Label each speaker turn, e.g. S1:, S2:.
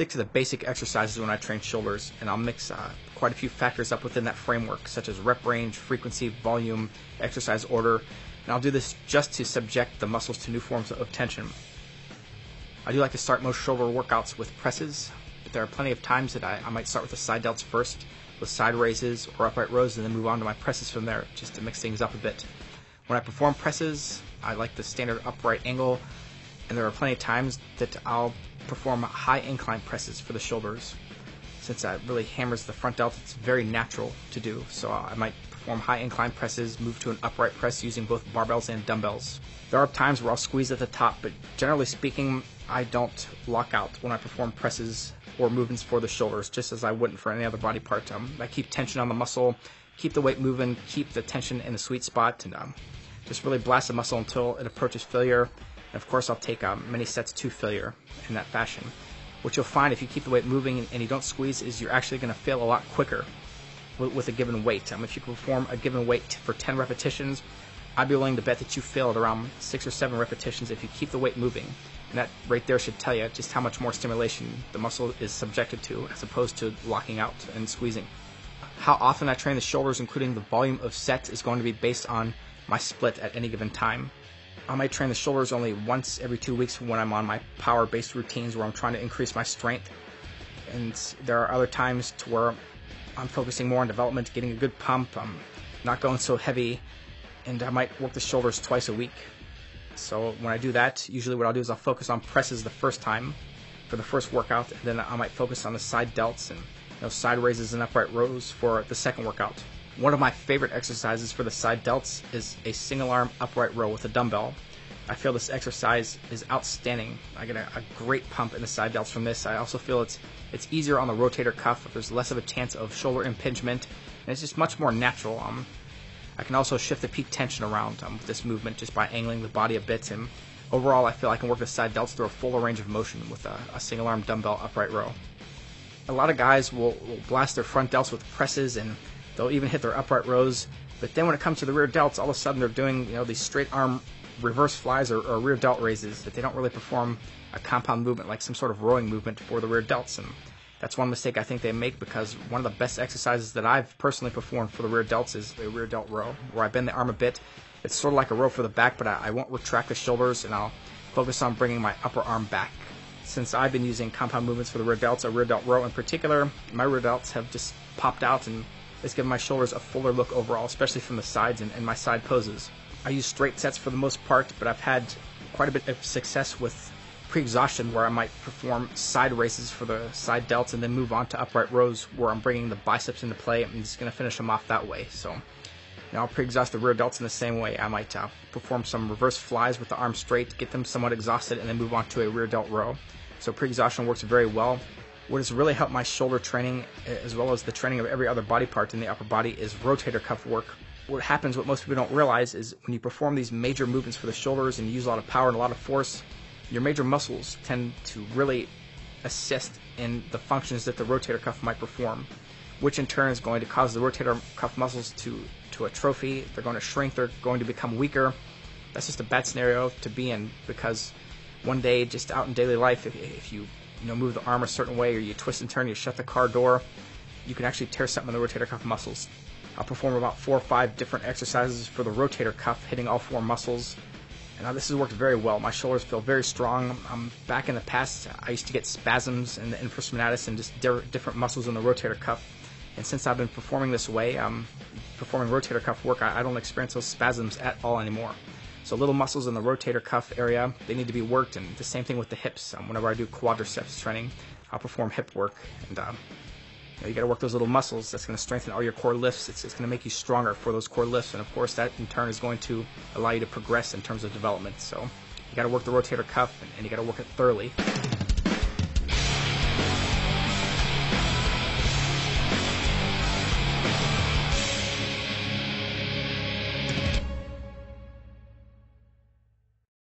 S1: stick to the basic exercises when I train shoulders, and I'll mix quite a few factors up within that framework, such as rep range, frequency, volume, exercise order, and I'll do this just to subject the muscles to new forms of tension. I do like to start most shoulder workouts with presses, but there are plenty of times that I might start with the side delts first, with side raises or upright rows, and then move on to my presses from there, just to mix things up a bit. When I perform presses, I like the standard upright angle, and there are plenty of times that I'll perform high incline presses for the shoulders. Since that really hammers the front delt, it's very natural to do, so I might perform high incline presses, move to an upright press using both barbells and dumbbells. There are times where I'll squeeze at the top, but generally speaking, I don't lock out when I perform presses or movements for the shoulders, just as I wouldn't for any other body part. I keep tension on the muscle, keep the weight moving, keep the tension in the sweet spot, and just really blast the muscle until it approaches failure. And of course, I'll take many sets to failure in that fashion. What you'll find if you keep the weight moving and you don't squeeze is you're actually going to fail a lot quicker with a given weight. If you can perform a given weight for 10 repetitions, I'd be willing to bet that you fail at around 6 or 7 repetitions if you keep the weight moving. And that right there should tell you just how much more stimulation the muscle is subjected to, as opposed to locking out and squeezing. How often I train the shoulders, including the volume of sets, is going to be based on my split at any given time. I might train the shoulders only once every 2 weeks when I'm on my power-based routines where I'm trying to increase my strength. And there are other times to where I'm focusing more on development, getting a good pump, I'm not going so heavy, and I might work the shoulders twice a week. So when I do that, usually what I'll do is I'll focus on presses the first time for the first workout, and then I might focus on the side delts and side raises and upright rows for the second workout. One of my favorite exercises for the side delts is a single arm upright row with a dumbbell. I feel this exercise is outstanding. I get a great pump in the side delts from this. I also feel it's easier on the rotator cuff. There's less of a chance of shoulder impingement, and it's just much more natural. I can also shift the peak tension around with this movement just by angling the body a bit, and overall I feel I can work the side delts through a fuller range of motion with a single arm dumbbell upright row. A lot of guys will blast their front delts with presses, and they'll even hit their upright rows, but then when it comes to the rear delts, all of a sudden they're doing these straight arm reverse flies or rear delt raises that they don't really perform a compound movement like some sort of rowing movement for the rear delts. And that's one mistake I think they make, because one of the best exercises that I've personally performed for the rear delts is a rear delt row, where I bend the arm a bit. It's sort of like a row for the back, but I won't retract the shoulders, and I'll focus on bringing my upper arm back. Since I've been using compound movements for the rear delts, a rear delt row in particular, my rear delts have just popped out, and it's given my shoulders a fuller look overall, especially from the sides and my side poses. I use straight sets for the most part, but I've had quite a bit of success with pre-exhaustion, where I might perform side raises for the side delts and then move on to upright rows where I'm bringing the biceps into play. I'm just going to finish them off that way. So I'll pre-exhaust the rear delts in the same way. I might perform some reverse flies with the arm straight, get them somewhat exhausted, and then move on to a rear delt row. So pre-exhaustion works very well. What has really helped my shoulder training, as well as the training of every other body part in the upper body, is rotator cuff work. What happens, what most people don't realize, is when you perform these major movements for the shoulders and you use a lot of power and a lot of force, your major muscles tend to really assist in the functions that the rotator cuff might perform, which in turn is going to cause the rotator cuff muscles to atrophy. They're going to shrink, they're going to become weaker. That's just a bad scenario to be in, because one day, just out in daily life, if you move the arm a certain way, or you twist and turn, you shut the car door, you can actually tear something in the rotator cuff muscles. I'll perform about 4 or 5 different exercises for the rotator cuff, hitting all 4 muscles. And this has worked very well. My shoulders feel very strong. Back in the past, I used to get spasms in the infraspinatus and just different muscles in the rotator cuff. And since I've been performing this way, performing rotator cuff work, I don't experience those spasms at all anymore. So little muscles in the rotator cuff area, they need to be worked, and the same thing with the hips. Whenever I do quadriceps training, I'll perform hip work, and you got to work those little muscles. That's going to strengthen all your core lifts. It's going to make you stronger for those core lifts, and of course that in turn is going to allow you to progress in terms of development. So you got to work the rotator cuff, and you got to work it thoroughly.